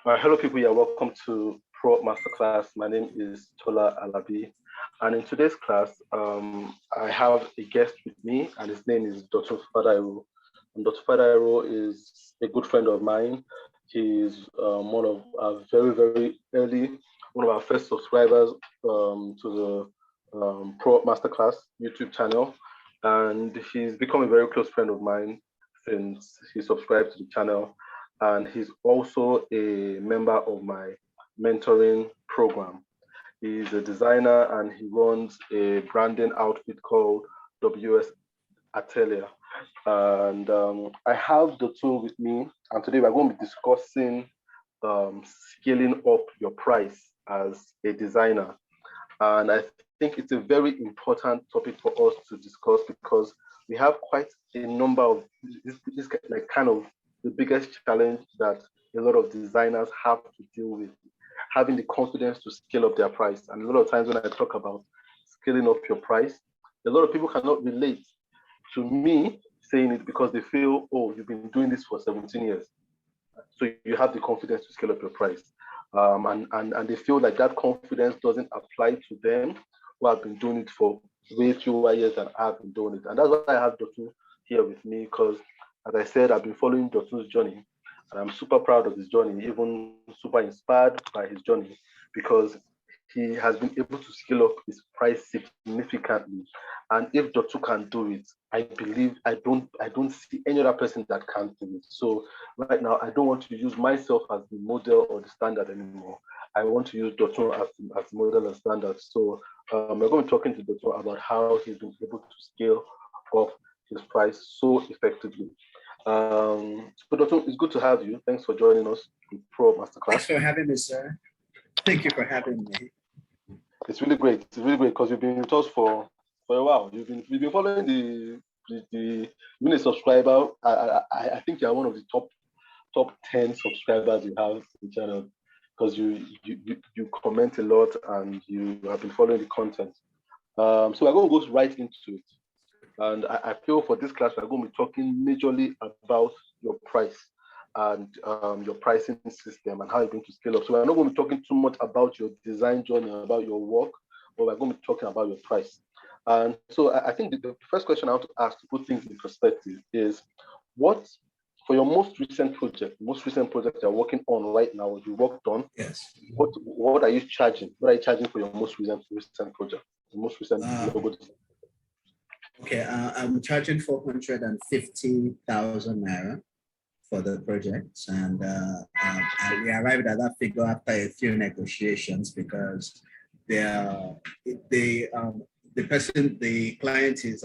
Hello, people. Yeah, welcome to ProUp Masterclass. My name is Tola Alabi, and in today's class, I have a guest with me, and his name is Dr. Fadairo. And Dr. Fadairo is a good friend of mine. He's one of our very early, one of our first subscribers to the ProUp Masterclass YouTube channel, and he's become a very close friend of mine since he subscribed to the channel, and he's also a member of my mentoring program. He's a designer and he runs a branding outfit called WS Atelier. And I have the tool with me, and today we're going to be discussing scaling up your price as a designer. And I think it's a very important topic for us to discuss because we have quite a number of this like kind of the biggest challenge that a lot of designers have to deal with, having the confidence to scale up their price. And a lot of times when I talk about scaling up your price, a lot of people cannot relate to me saying it because they feel, oh, you've been doing this for 17 years. So you have the confidence to scale up your price. And they feel like that confidence doesn't apply to them who have been doing it for way fewer years than I've been doing it. And that's why I have Dotun here with me because, as I said, I've been following Dotun's journey and I'm super proud of his journey, even super inspired by his journey because he has been able to scale up his price significantly. And if Dotu can do it, I believe I don't see any other person that can do it. So right now, I don't want to use myself as the model or the standard anymore. I want to use Dotu as the model and standard. So we're going to be talking to Dotu about how he's been able to scale up his price so effectively. So Dotu, it's good to have you. Thanks for joining us in Pro Masterclass. Thanks for having me, sir. Thank you for having me. It's really great. It's really great because you've been with us for a while. You've been following you've been a subscriber. I think you're one of the top 10 subscribers you have on the channel because you comment a lot and you have been following the content. So we're going to go right into it. And I feel for this class, we're going to be talking majorly about your price and your pricing system and how you're going to scale up. So we're not going to be talking too much about your design journey, about your work, but we're going to be talking about your price. And so I think the first question I want to ask to put things in perspective is, what, for your most recent project you're working on right now, or you worked on, yes, what are you charging? What are you charging for your most recent project, the most recent logo design? Okay, I'm charging 450,000 naira for the project, and we arrived at that figure after a few negotiations because the client is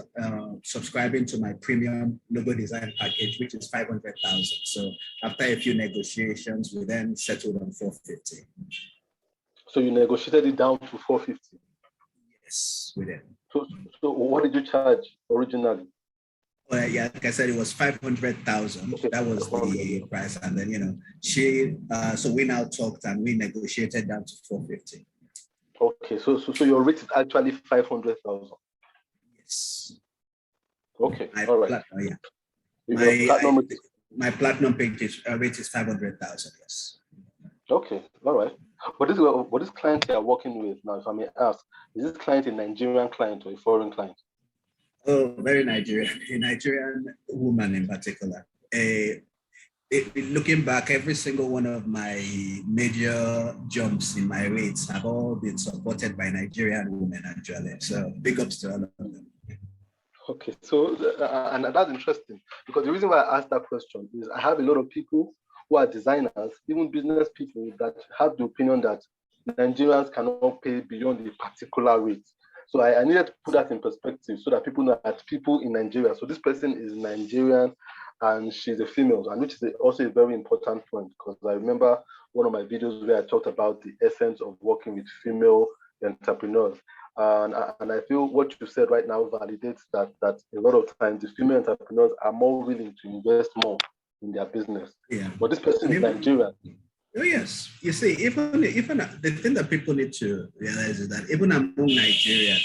subscribing to my premium logo design package, which is 500,000. So after a few negotiations, we then settled on 450. So you negotiated it down to 450. Yes, we did. So what did you charge originally? Well, yeah, like I said, it was 500,000. Okay. That was the price, and then so we now talked and we negotiated down to 450. Okay, so your rate is actually 500,000. Yes. Okay, all right. My platinum page rate is 500,000. Yes. Okay, all right. But this client you are working with now, if I may ask, is this client a Nigerian client or a foreign client? Oh, very Nigerian. A Nigerian woman in particular. Looking back, every single one of my major jumps in my rates have all been supported by Nigerian women, actually. So big ups to all of them. Okay, so and that's interesting because the reason why I asked that question is I have a lot of people who are designers, even business people, that have the opinion that Nigerians cannot pay beyond a particular rate. So I needed to put that in perspective so that people know that people in Nigeria, so this person is Nigerian and she's a female, and which is also a very important point because I remember one of my videos where I talked about the essence of working with female entrepreneurs. And I feel what you said right now validates that a lot of times the female entrepreneurs are more willing to invest more in their business. Yeah. But this person is Nigerian. Oh yes. You see, even the thing that people need to realize is that even among Nigerians,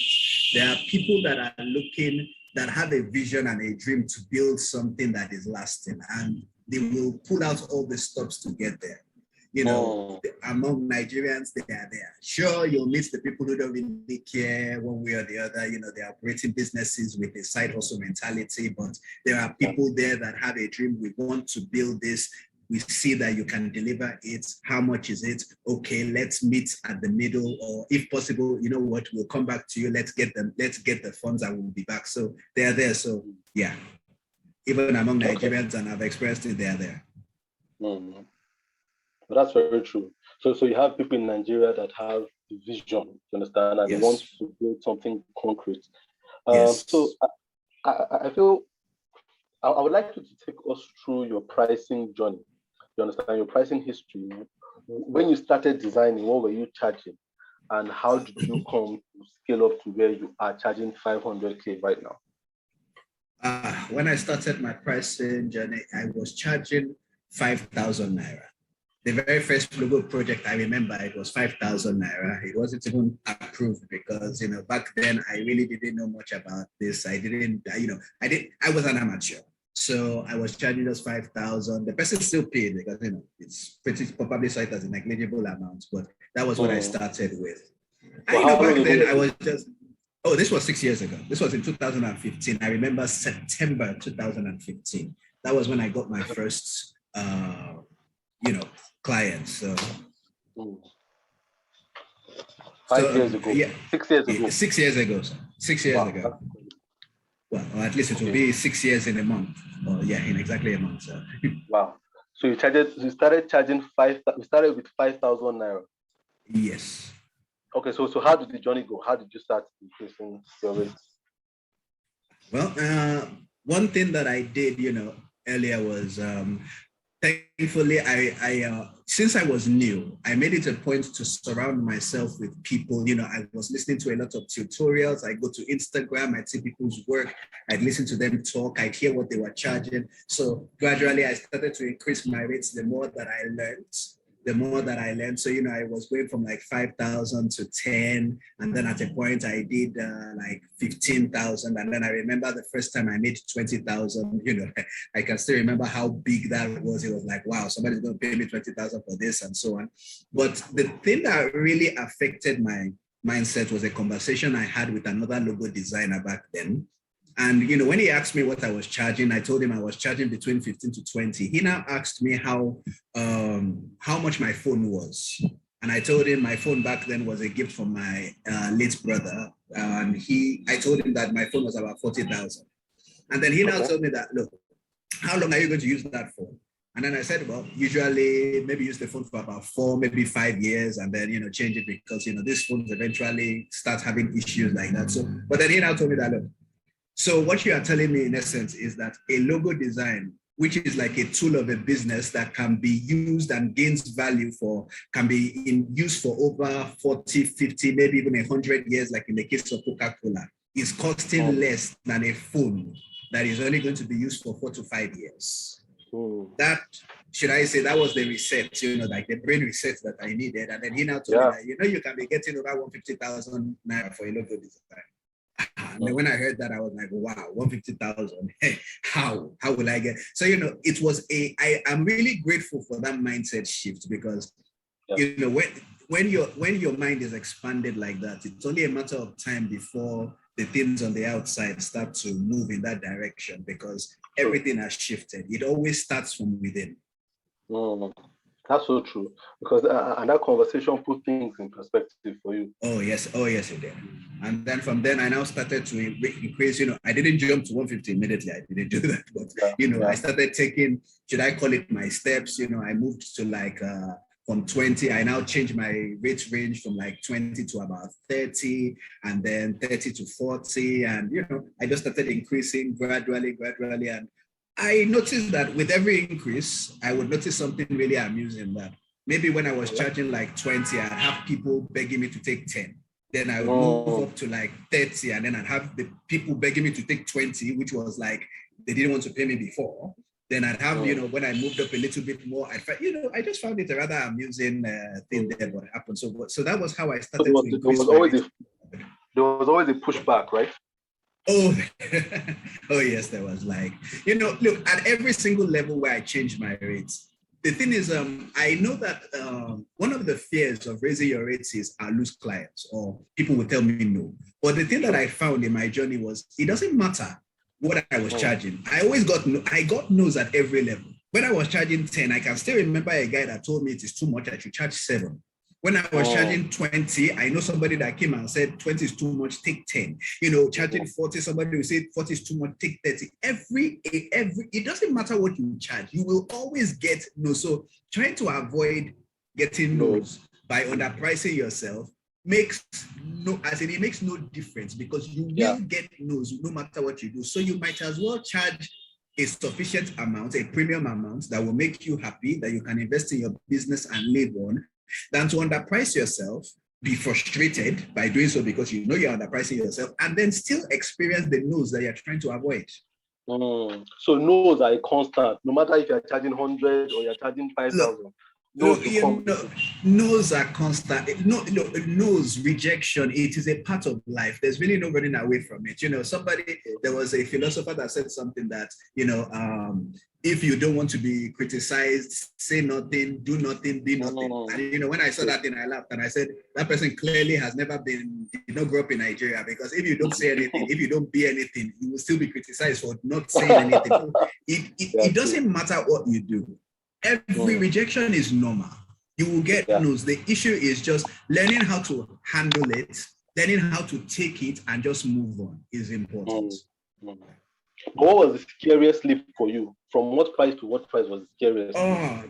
there are people that are looking, that have a vision and a dream to build something that is lasting, and they will pull out all the stops to get there. Among Nigerians, they are there. Sure, you'll meet the people who don't really care one way or the other. They're operating businesses with a side hustle mentality, but there are people there that have a dream. We want to build this. We see that you can deliver it. How much is it? Okay, let's meet at the middle, or if possible, you know what, we'll come back to you. Let's get the funds and we'll be back. So they are there. So yeah, even among Nigerians, and I've experienced it, they are there. Mm-hmm. Well, that's very true. So you have people in Nigeria that have the vision, you understand, and they want to build something concrete. So I feel I would like you to take us through your pricing journey. You understand, your pricing history. When you started designing, what were you charging? And how did you come to scale up to where you are charging 500k right now? When I started my pricing journey, I was charging 5,000 naira. The very first logo project, I remember, it was 5,000 naira. It wasn't even approved because, back then I really didn't know much about this. I was an amateur. So I was charging just 5,000. The person still paid because, it's pretty probably cited as a negligible amount, but that was what I started with. Back then I was just, this was 6 years ago. This was in 2015. I remember September 2015. That was when I got my first, clients. So 5 years ago. Yeah. 6 years ago. 6 years ago. 6 years ago. Well, or at least it will be 6 years in a month. Or in exactly a month. So. Wow. So you started charging you started with 5,000 naira. Yes. Okay, so how did the journey go? How did you start increasing your rates? Well, one thing that I did, earlier was thankfully, I since I was new, I made it a point to surround myself with people. I was listening to a lot of tutorials. I go to Instagram, I'd see people's work, I'd listen to them talk, I'd hear what they were charging. So gradually, I started to increase my rates the more that I learned. So, I was going from like 5,000 to 10. And then at a point I did like 15,000. And then I remember the first time I made 20,000, I can still remember how big that was. It was like, wow, somebody's going to pay me 20,000 for this and so on. But the thing that really affected my mindset was a conversation I had with another logo designer back then. And, when he asked me what I was charging, I told him I was charging between 15 to 20. He now asked me how much my phone was. And I told him my phone back then was a gift from my late brother. And I told him that my phone was about 40,000. And then he now told me that, look, how long are you going to use that phone? And then I said, well, usually maybe use the phone for about 4, maybe 5 years, and then, change it because, this phone eventually starts having issues like that. So, but then he now told me that, look, so what you are telling me in essence is that a logo design, which is like a tool of a business that can be used and gains value can be in use for over 40, 50, maybe even 100 years, like in the case of Coca-Cola, is costing less than a phone that is only going to be used for 4 to 5 years. That, should I say, that was the reset, like the brain reset that I needed. And then he now told me that, you can be getting over 150,000 naira for a logo design. And then when I heard that, I was like, wow, 150,000. Hey, how will I get? So, it was I'm really grateful for that mindset shift because, when your mind is expanded like that, it's only a matter of time before the things on the outside start to move in that direction because everything has shifted. It always starts from within. That's so true because and that conversation put things in perspective for you. Oh yes, it did. And then from then I now started to increase. I didn't jump to 150 immediately. I didn't do that, but I started taking. Should I call it my steps? I moved to like from 20. I now changed my rate range from like 20 to about 30, and then 30 to 40, and I just started increasing gradually, and I noticed that with every increase, I would notice something really amusing that maybe when I was charging like 20, I'd have people begging me to take 10. Then I would move up to like 30, and then I'd have the people begging me to take 20, which was like, they didn't want to pay me before. Then I'd have, when I moved up a little bit more, I just found it a rather amusing thing there what happened. So that was how I started to increase. There was always a pushback, right? Oh, oh yes, there was like, look, at every single level where I changed my rates, the thing is, I know that one of the fears of raising your rates is I lose clients or people will tell me no. But the thing that I found in my journey was it doesn't matter what I was charging. I always got I got no's at every level. When I was charging 10, I can still remember a guy that told me it is too much, I should charge 7. When I was charging 20, I know somebody that came and said 20 is too much, take 10. You know, charging 40, somebody will say 40 is too much, take 30. It doesn't matter what you charge, you will always get no. So trying to avoid getting no's by underpricing yourself makes it makes no difference because you will get no's no matter what you do. So you might as well charge a sufficient amount, a premium amount that will make you happy, that you can invest in your business and live on, than to underprice yourself, be frustrated by doing so because you know you're underpricing yourself, and then still experience the no's that you're trying to avoid. So no's are a constant, no matter if you're charging 100 or you're charging 5,000. No's are constant. No's, rejection, it is a part of life. There's really no running away from it. You know, there was a philosopher that said something that, you know, if you don't want to be criticized, say nothing, do nothing, be nothing. And, you know, when I saw that thing, I laughed and I said, that person clearly has never been, grew up in Nigeria, because if you don't say anything, if you don't be anything, you will still be criticized for not saying anything. It doesn't matter what you do. Every rejection is normal. You will get no's. The issue is just learning how to handle it, learning how to take it and just move on is important. What was the scariest leap for you? From what price to what price was the scariest?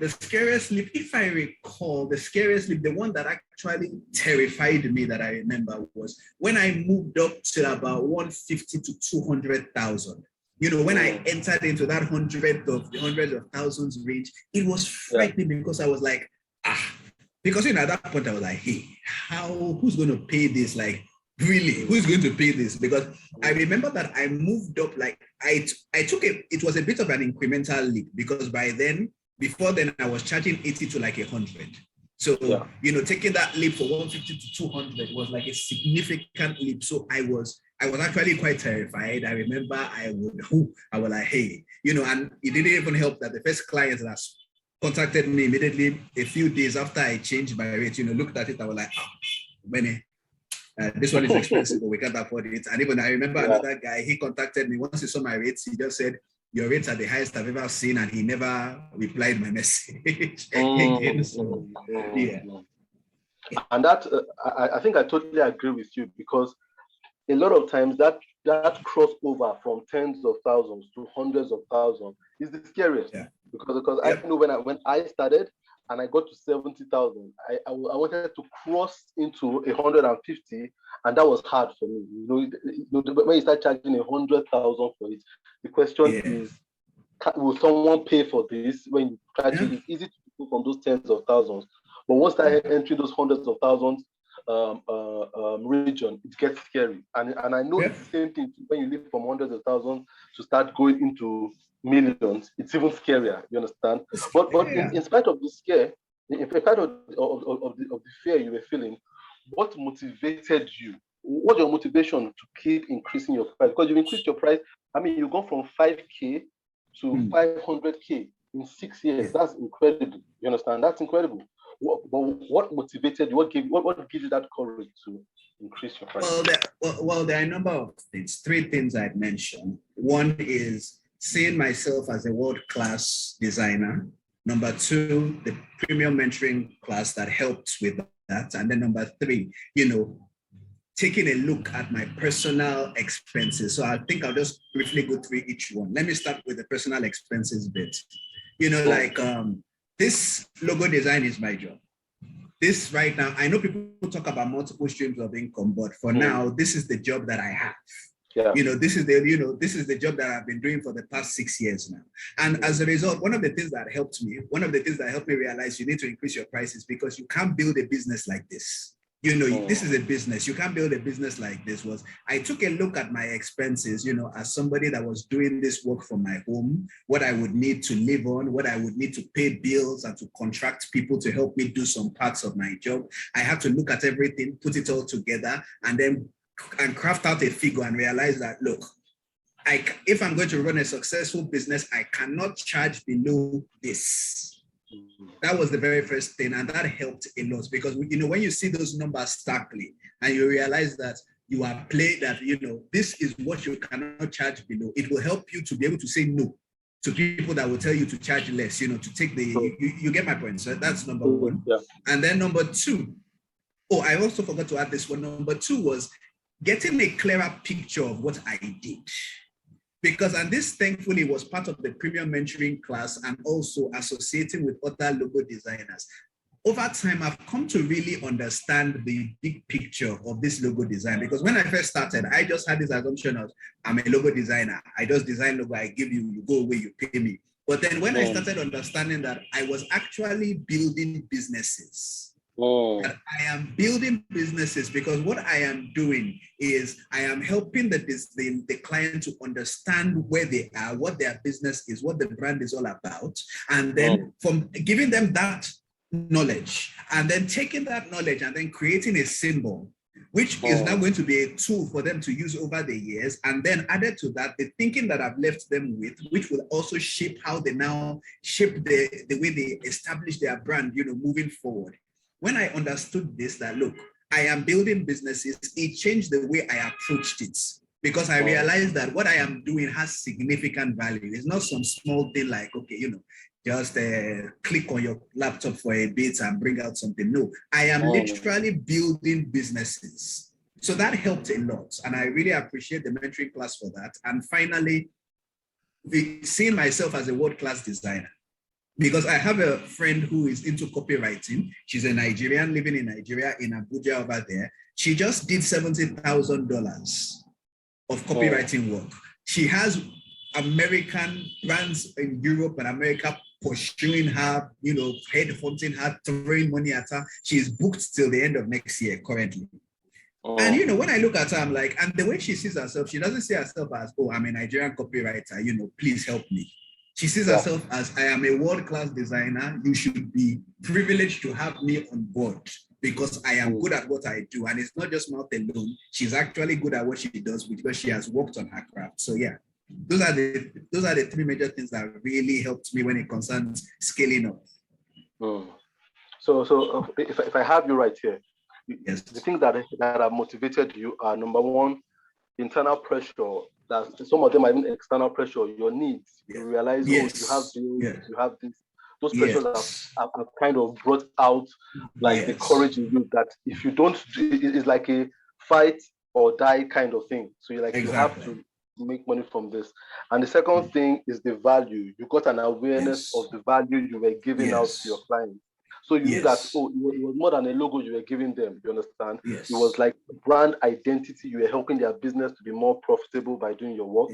The scariest leap, if I recall, the one that actually terrified me that I remember was when I moved up to about 150 to 200,000. You know, when I entered into that hundreds of thousands range, it was frightening because I was like, because, you know, at that point I was like, hey, who's going to pay this? Like, really, who's going to pay this? Because I remember that I moved up, like, I took it was a bit of an incremental leap because before then, I was charging 80 to like 100. So, you know, taking that leap from 150 to 200 was like a significant leap. So I was actually quite terrified. I remember I was like, hey, you know, and it didn't even help that the first client that contacted me immediately a few days after I changed my rate, you know, looked at it, I was like, this one is expensive, but we can't afford it. And even I remember another guy, he contacted me. Once he saw my rates, he just said, your rates are the highest I've ever seen, and he never replied my message again. So, And that, I think I totally agree with you, because a lot of times that crossover from tens of thousands to hundreds of thousands is the scariest. Because I know when I started and I got to 70,000, I wanted to cross into 150, and that was hard for me. You know, when you start charging 100,000 for it, the question is, will someone pay for this? When you try to, it's easy to go from those tens of thousands, but once I enter those hundreds of thousands region, it gets scary. And I know it's the same thing when you live from hundreds of thousands to start going into millions. It's even scarier. You understand? But in spite of the scare, in spite of the fear you were feeling, what motivated you? What's your motivation to keep increasing your price? Because you've increased your price. I mean, you've gone from 5K to 500K in 6 years. That's incredible. You understand? That's incredible. What motivated you? What gives you that courage to increase your price? Well, there are a number of things. 3 things I'd mentioned. One is seeing myself as a world-class designer. Number 2, the premium mentoring class that helped with that. And then number 3, you know, taking a look at my personal expenses. So I think I'll just briefly go through each one. Let me start with the personal expenses bit. You know, like this logo design is my job. This right now, I know people talk about multiple streams of income, but for now, this is the job that I have. You know, this is the job that I've been doing for the past 6 years now. And as a result, one of the things that helped me realize you need to increase your prices, because you can't build a business like this. You know, this is a business. You can't build a business like this. I took a look at my expenses, you know, as somebody that was doing this work from my home, what I would need to live on, what I would need to pay bills and to contract people to help me do some parts of my job. I had to look at everything, put it all together, and craft out a figure and realize that, look, if I'm going to run a successful business, I cannot charge below this. That was the very first thing, and that helped a lot because when you see those numbers starkly and you realize that you are played that this is what you cannot charge below, it will help you to be able to say no to people that will tell you to charge less, to take you get my point. So that's number one. Yeah. And then number two, I also forgot to add this one. Number two was getting a clearer picture of what I did. And this thankfully was part of the premium mentoring class and also associating with other logo designers. Over time, I've come to really understand the big picture of this logo design, because when I first started, I just had this assumption of I'm a logo designer. I just design logo, I give you, you go away, you pay me. But then when I started understanding that I was actually building businesses, that I am building businesses because what I am doing is I am helping the client to understand where they are, what their business is, what the brand is all about. And then from giving them that knowledge and then taking that knowledge and then creating a symbol, which is now going to be a tool for them to use over the years. And then added to that, the thinking that I've left them with, which will also shape how they now shape the way they establish their brand, moving forward. When I understood this, that look, I am building businesses, it changed the way I approached it, because I realized that what I am doing has significant value. It's not some small thing like, okay, just click on your laptop for a bit and bring out something. No, I am literally building businesses. So that helped a lot. And I really appreciate the mentoring class for that. And finally, seeing myself as a world-class designer. Because I have a friend who is into copywriting. She's a Nigerian living in Nigeria, in Abuja over there. She just did $70,000 of copywriting work. She has American brands in Europe and America pursuing her, headhunting her, throwing money at her. She's booked till the end of next year currently. And when I look at her, I'm like, and the way she sees herself, she doesn't see herself as, I'm a Nigerian copywriter, please help me. She sees herself as, I am a world-class designer. You should be privileged to have me on board because I am good at what I do. And it's not just mouth alone. She's actually good at what she does because she has worked on her craft. So yeah, those are the three major things that really helped me when it concerns scaling up. So if I have you right here, yes, the things that have motivated you are, number one, internal pressure. That some of them are even external pressure, your needs. You realize, you have bills, you have this. Those pressures have kind of brought out like the courage in you that if you don't, it's like a fight or die kind of thing. So you have to make money from this. And the second thing is the value. You got an awareness of the value you were giving out to your clients. So you knew that, it was more than a logo you were giving them, you understand? It was like brand identity. You were helping their business to be more profitable by doing your work.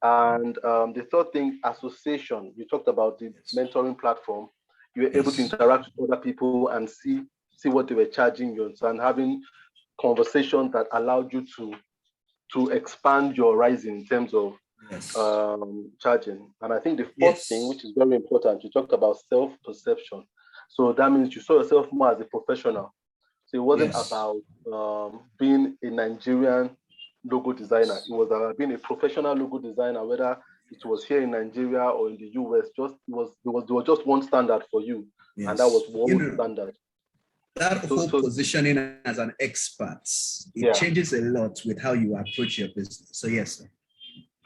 And the third thing, association. You talked about the mentoring platform. You were able to interact with other people and see what they were charging you, and having conversations that allowed you to expand your horizon in terms of charging. And I think the fourth thing, which is very important, you talked about self-perception. So that means you saw yourself more as a professional. So it wasn't about being a Nigerian logo designer. It was about being a professional logo designer, whether it was here in Nigeria or in the US. There was just one standard for you, and that was world standard. That whole positioning as an expert, it changes a lot with how you approach your business. So yes, sir.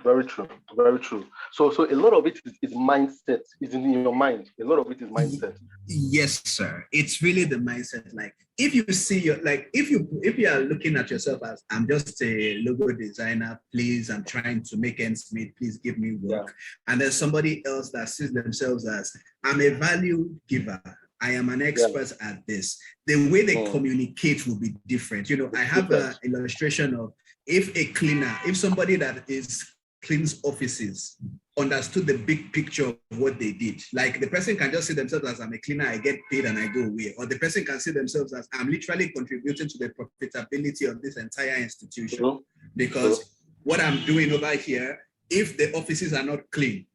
Very true. Very true. So a lot of it is mindset. It's in your mind. A lot of it is mindset. Yes, sir. It's really the mindset. Like if you see if you are looking at yourself as I'm just a logo designer, please, I'm trying to make ends meet, please give me work. And there's somebody else that sees themselves as I'm a value giver. I am an expert at this. The way they communicate will be different. I have an illustration of if somebody that cleans offices understood the big picture of what they did. Like the person can just see themselves as I'm a cleaner, I get paid and I go away. Or the person can see themselves as I'm literally contributing to the profitability of this entire institution. Because what I'm doing over here, if the offices are not clean,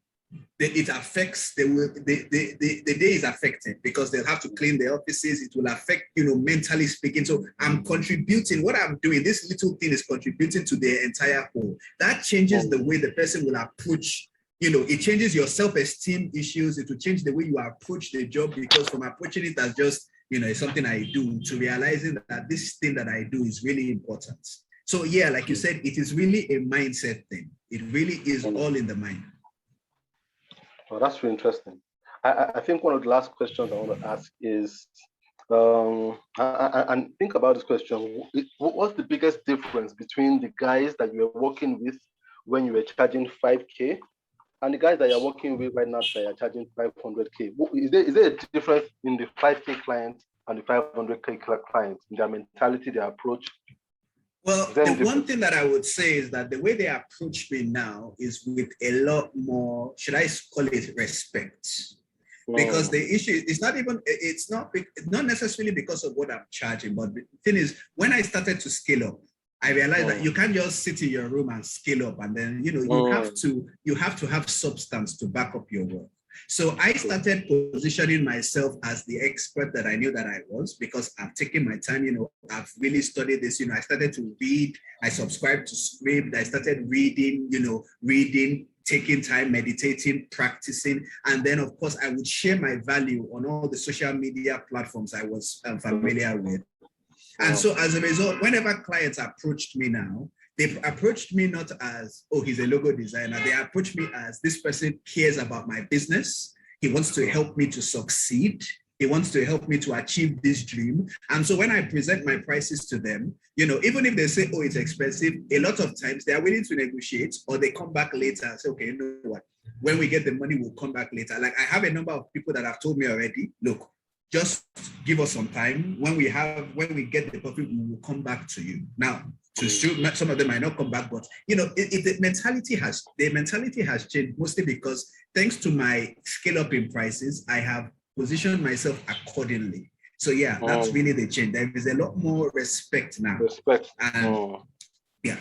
it affects the day is affected because they'll have to clean the offices. It will affect, mentally speaking. So I'm contributing. What I'm doing, this little thing is contributing to the entire whole. That changes the way the person will approach it changes your self-esteem issues. It will change the way you approach the job, because from approaching it as just, it's something I do, to realizing that this thing that I do is really important. So yeah, like you said, it is really a mindset thing. It really is all in the mind. Well, that's really interesting. I think one of the last questions I want to ask is, and think about this question, what's the biggest difference between the guys that you were working with when you were charging 5K and the guys that you're working with right now that are charging 500K? Is there a difference in the 5K client and the 500K client, in their mentality, their approach? Well, the one thing that I would say is that the way they approach me now is with a lot more, should I call it, respect? Because the issue is not necessarily because of what I'm charging, but the thing is, when I started to scale up, I realized that you can't just sit in your room and scale up, and then you have to have substance to back up your work. So I started positioning myself as the expert that I knew that I was, because I've taken my time, I've really studied this, I started to read, I subscribed to script, I started reading, taking time, meditating, practicing. And then of course I would share my value on all the social media platforms I was familiar with. And so as a result, whenever clients approached me now, they approached me not as, oh, he's a logo designer. They approached me as, this person cares about my business. He wants to help me to succeed. He wants to help me to achieve this dream. And so when I present my prices to them, even if they say, oh, it's expensive, a lot of times they are willing to negotiate, or they come back later and say, okay, you know what? When we get the money, we'll come back later. Like, I have a number of people that have told me already, look, just give us some time. When we get the profit, we will come back to you. Now, some of them might not come back, but the mentality has changed, mostly because thanks to my scale up in prices, I have positioned myself accordingly. So yeah, that's really the change. There is a lot more respect now. And yeah,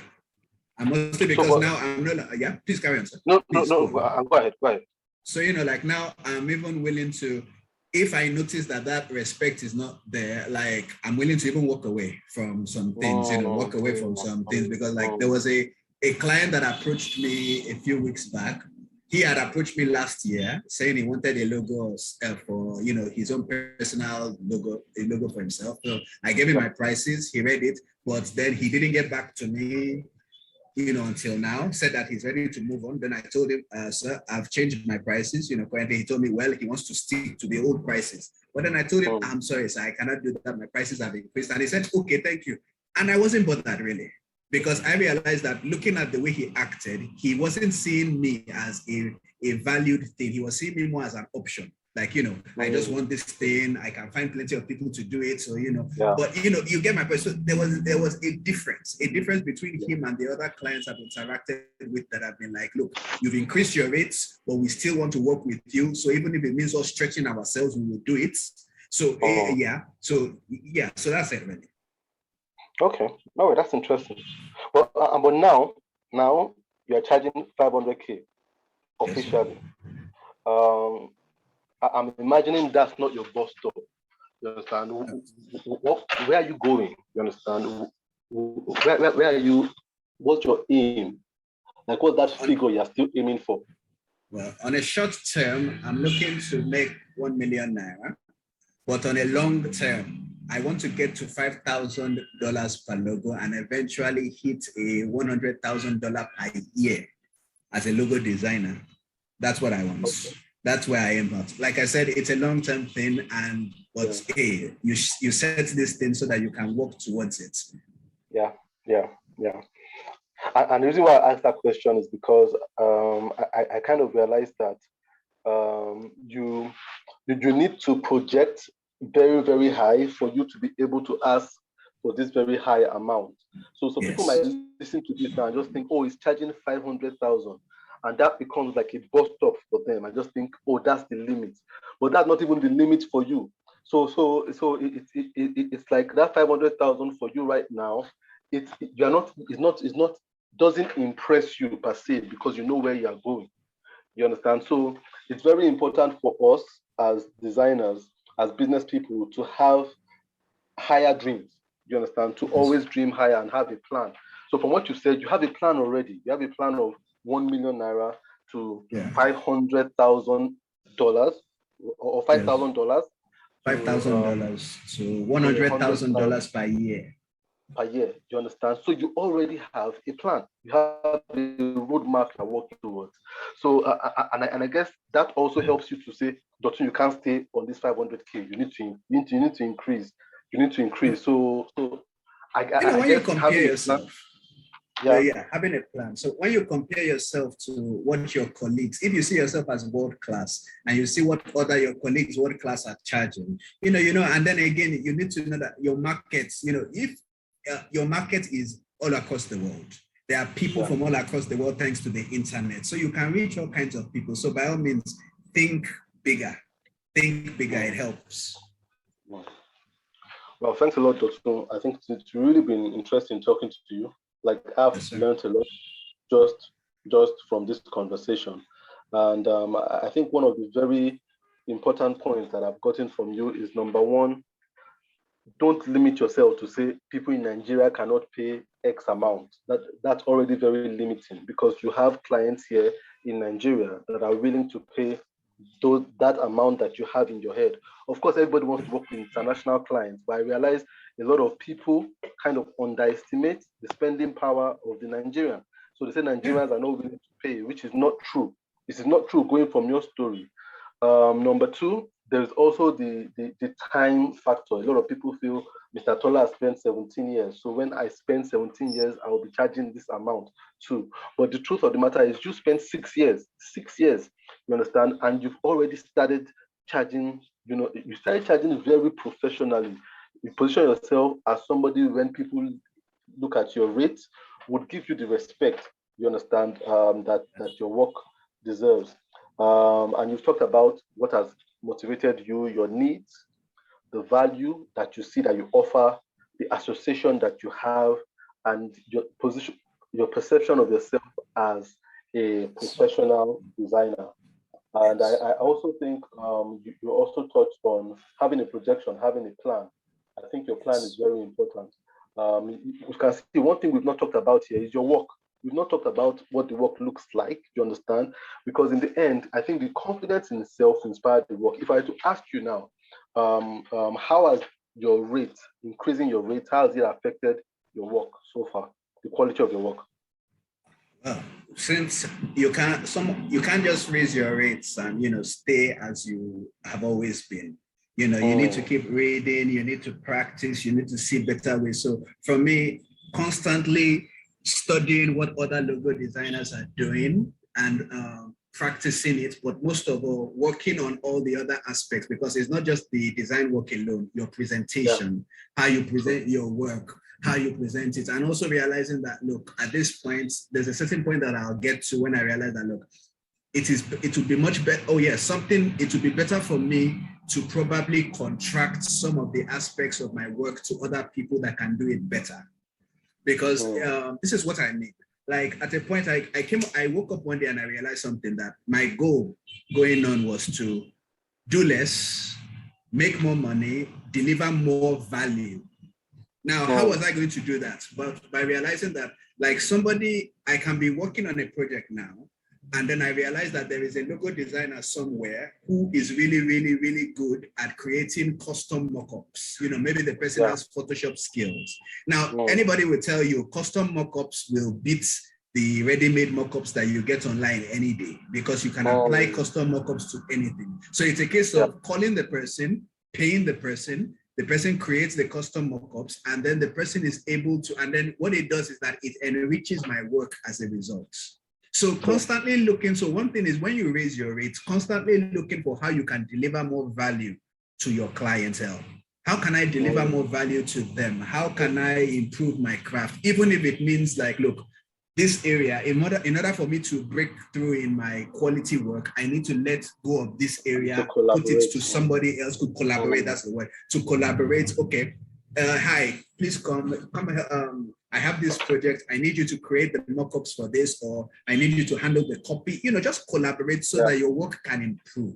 and mostly because now I'm not. Yeah, please carry on, sir. No, go ahead. So like now I'm even willing to, if I notice that respect is not there, like I'm willing to even walk away from some things, because like there was a client that approached me a few weeks back. He had approached me last year saying he wanted a logo for, his own personal logo, a logo for himself. So I gave him my prices, he read it, but then he didn't get back to me, until now, said that he's ready to move on. Then I told him, sir, I've changed my prices. Currently he told me, well, he wants to stick to the old prices. But then I told him, I'm sorry, sir, I cannot do that. My prices have increased. And he said, okay, thank you. And I wasn't bothered really, because I realized that looking at the way he acted, he wasn't seeing me as a valued thing. He was seeing me more as an option. Like, I just want this thing. I can find plenty of people to do it. So, but, you get my point. So there was a difference between him and the other clients I've interacted with that have been like, look, you've increased your rates, but we still want to work with you. So even if it means us stretching ourselves, we will do it. So, so that's it, really. Okay. No, that's interesting. But now you're charging 500K officially. Yes. I'm imagining that's not your bus stop. You understand? Where are you going? You understand? Where are you? What's your aim? Like, what's that figure you're still aiming for? Well, on a short term, I'm looking to make 1 million naira. But on a long term, I want to get to $5,000 per logo and eventually hit a $100,000 per year as a logo designer. That's what I want. Okay. That's where I am at. Like I said, it's a long-term thing, but hey, you set this thing so that you can work towards it. Yeah. And the reason why I asked that question is because I kind of realized that you need to project very, very high for you to be able to ask for this very high amount. So people might listen to this now and just think, oh, it's charging 500,000. And that becomes like a bus stop for them. I just think, oh, that's the limit. But that's not even the limit for you. So it's like that 500,000 for you right now. Doesn't impress you per se, because you know where you are going. You understand? So it's very important for us as designers, as business people, to have higher dreams. You understand? To always dream higher and have a plan. So from what you said, you have a plan already. You have a plan of 1 million naira. to $500,000 or $5,000 $5,000 to $100,000 per year. Per year, you understand? So you already have a plan. You have a roadmap you're working towards. So, and I guess that also helps you to say, Dotun, you can't stay on this 500k. You need to increase. You need to increase. So I when you compare yourself. Having a plan. So when you compare yourself to what your colleagues, if you see yourself as world class and you see what other your colleagues world class are charging, and then again, you need to know that your markets, if your market is all across the world, there are people from all across the world thanks to the internet. So you can reach all kinds of people. So by all means, think bigger. It helps. Well, thanks a lot, Dr. I think it's really been interesting talking to you. Like I've learned a lot just from this conversation. And I think one of the very important points that I've gotten from you is, number one, don't limit yourself to say people in Nigeria cannot pay X amount. That's already very limiting, because you have clients here in Nigeria that are willing to pay that amount that you have in your head. Of course, everybody wants to work with international clients, but I realize a lot of people kind of underestimate the spending power of the Nigerian. So they say Nigerians are not willing to pay, which is not true. This is not true going from your story. Number two, there's also the time factor. A lot of people feel Mr. Tola has spent 17 years. So when I spend 17 years, I will be charging this amount too. But the truth of the matter is you spent 6 years, you understand? And you've already started charging, you started charging very professionally. You position yourself as somebody, when people look at your rate, would give you the respect, you understand, that your work deserves. And you've talked about what has motivated you, your needs, the value that you see that you offer, the association that you have, and your position, your perception of yourself as a professional designer. And I also think you also touched on having a projection, having a plan. I think your plan is very important. You can see one thing we've not talked about here is your work. We've not talked about what the work looks like, you understand? Because in the end, I think the confidence in self inspired the work. If I were to ask you now, how has your rate, increasing your rate, how has it affected your work so far, the quality of your work? Well, since you can't just raise your rates and stay as you have always been. You need to keep reading, you need to practice, you need to see better ways. So for me, constantly studying what other logo designers are doing and practicing it, but most of all, working on all the other aspects, because it's not just the design work alone, your presentation, how you present your work, how you present it, and also realizing that, look, at this point, there's a certain point that I'll get to when I realize that, look, it would be much better. Oh yeah, it would be better for me to probably contract some of the aspects of my work to other people that can do it better. Because this is what I mean. Like at a point, I woke up one day and I realized something, that my goal going on was to do less, make more money, deliver more value. Now, how was I going to do that? But by realizing that, like I can be working on a project now, and then I realized that there is a logo designer somewhere who is really, really, really good at creating custom mockups. Maybe the person has Photoshop skills. Now, anybody will tell you custom mockups will beat the ready-made mockups that you get online any day, because you can apply custom mockups to anything. So it's a case of calling the person, paying the person creates the custom mockups, and then the person is able to, and then what it does is that it enriches my work as a result. So constantly looking, so one thing is when you raise your rates, constantly looking for how you can deliver more value to your clientele. How can I deliver more value to them? How can I improve my craft? Even if it means like, look, this area, in order for me to break through in my quality work, I need to let go of this area, put it to somebody else, could collaborate, that's the word, to collaborate. Okay, hi, please come I have this project, I need you to create the mockups for this, or I need you to handle the copy, just collaborate so that your work can improve.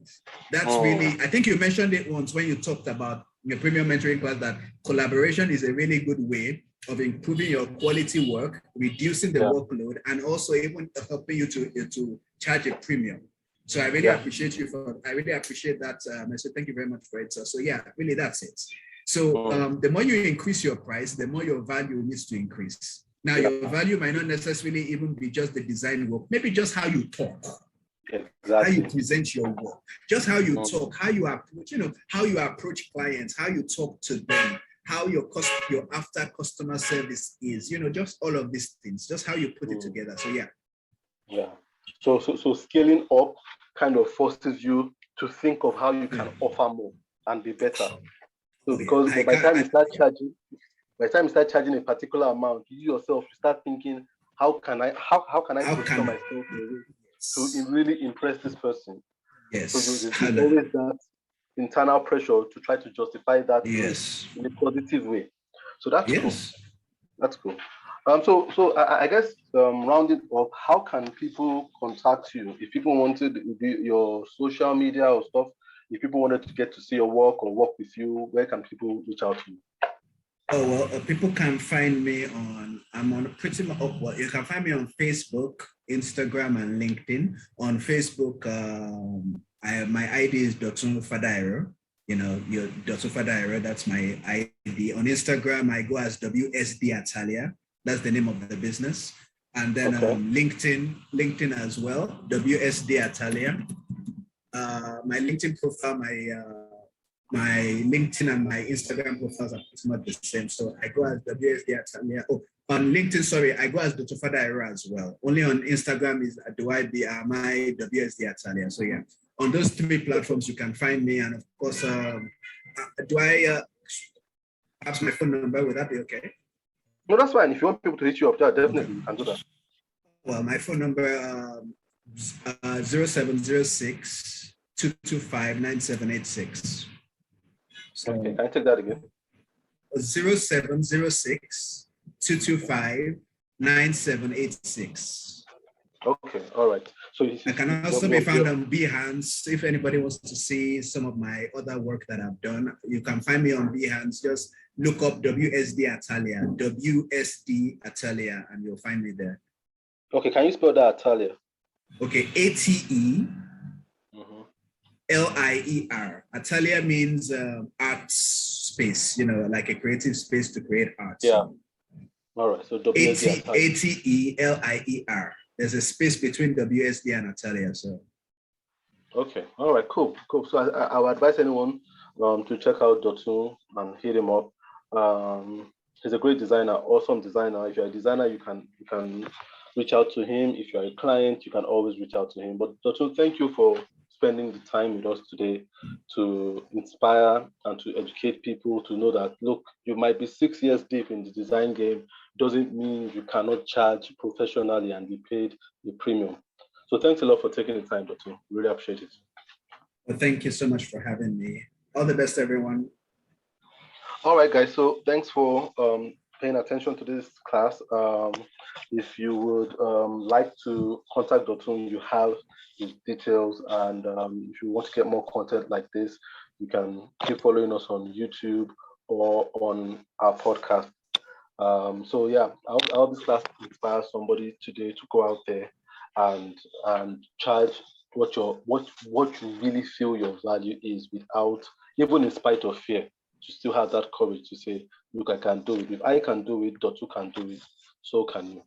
That's really, I think you mentioned it once when you talked about your premium mentoring class, that collaboration is a really good way of improving your quality work, reducing the workload, and also even helping you to charge a premium. So I really appreciate you I really appreciate that. I said thank you very much for it. So yeah, really that's it. So the more you increase your price, the more your value needs to increase. Now your value might not necessarily even be just the design work, maybe just how you talk. Exactly. How you present your work, just how you talk, how you approach, how you approach clients, how you talk to them, how your after customer service is, just all of these things, just how you put it together. So yeah. So scaling up kind of forces you to think of how you can offer more and be better. So because by the time you start charging a particular amount, you yourself start thinking, how can I position myself to really impress this person? Yes. So there's always that internal pressure to try to justify that in a positive way. So that's cool. That's cool. So I guess rounding up, how can people contact you if people wanted to do your social media or stuff? If people wanted to get to see your work or work with you, where can people reach out to you? Oh, well, people can find me I'm on pretty much, you can find me on Facebook, Instagram, and LinkedIn. On Facebook, my ID is Dotun Fadairo. Your Dotun Fadairo, that's my ID. On Instagram, I go as WSD Atalia. That's the name of the business. And then LinkedIn as well, WSD Atalia. My LinkedIn profile, my LinkedIn and my Instagram profiles are pretty much the same. So I go as WSD Atalia. Oh, on LinkedIn, sorry, I go as Dr. Fadaira as well. Only on Instagram is my WSD Atalia. So yeah, on those 3 platforms, you can find me. And of course, perhaps my phone number, would that be okay? No, that's fine. If you want people to hit you up there, definitely you can do that. Well, my phone number 0706 225 9786. So, okay, can I take that again? 0706 225 9786. Okay, all right. So I can also be found on Behance. If anybody wants to see some of my other work that I've done, you can find me on Behance. Just look up WSD Atalia, and you'll find me there. Okay, can you spell that Atalia? Okay, ATE. LIER. Atalia means art space, like a creative space to create art. Yeah. All right. So WSD ATELIER. There's a space between WSD and Atalia. So. Okay. All right. Cool. So I would advise anyone to check out Dotun and hit him up. He's a great designer, awesome designer. If you're a designer, you can reach out to him. If you're a client, you can always reach out to him. But Dotun, thank you for spending the time with us today to inspire and to educate people to know that, look, you might be 6 years deep in the design game, doesn't mean you cannot charge professionally and be paid the premium. So thanks a lot for taking the time, Dotun. Really appreciate it. Well, thank you so much for having me. All the best, everyone. All right, guys. So thanks for paying attention to this class. If you would like to contact Dotun, you have his details. And if you want to get more content like this, you can keep following us on YouTube or on our podcast. So yeah, I hope this class inspires somebody today to go out there and charge what you really feel your value is, without, even in spite of fear, to still have that courage to say, look, I can do it. If I can do it, Dotun can do it. So can you.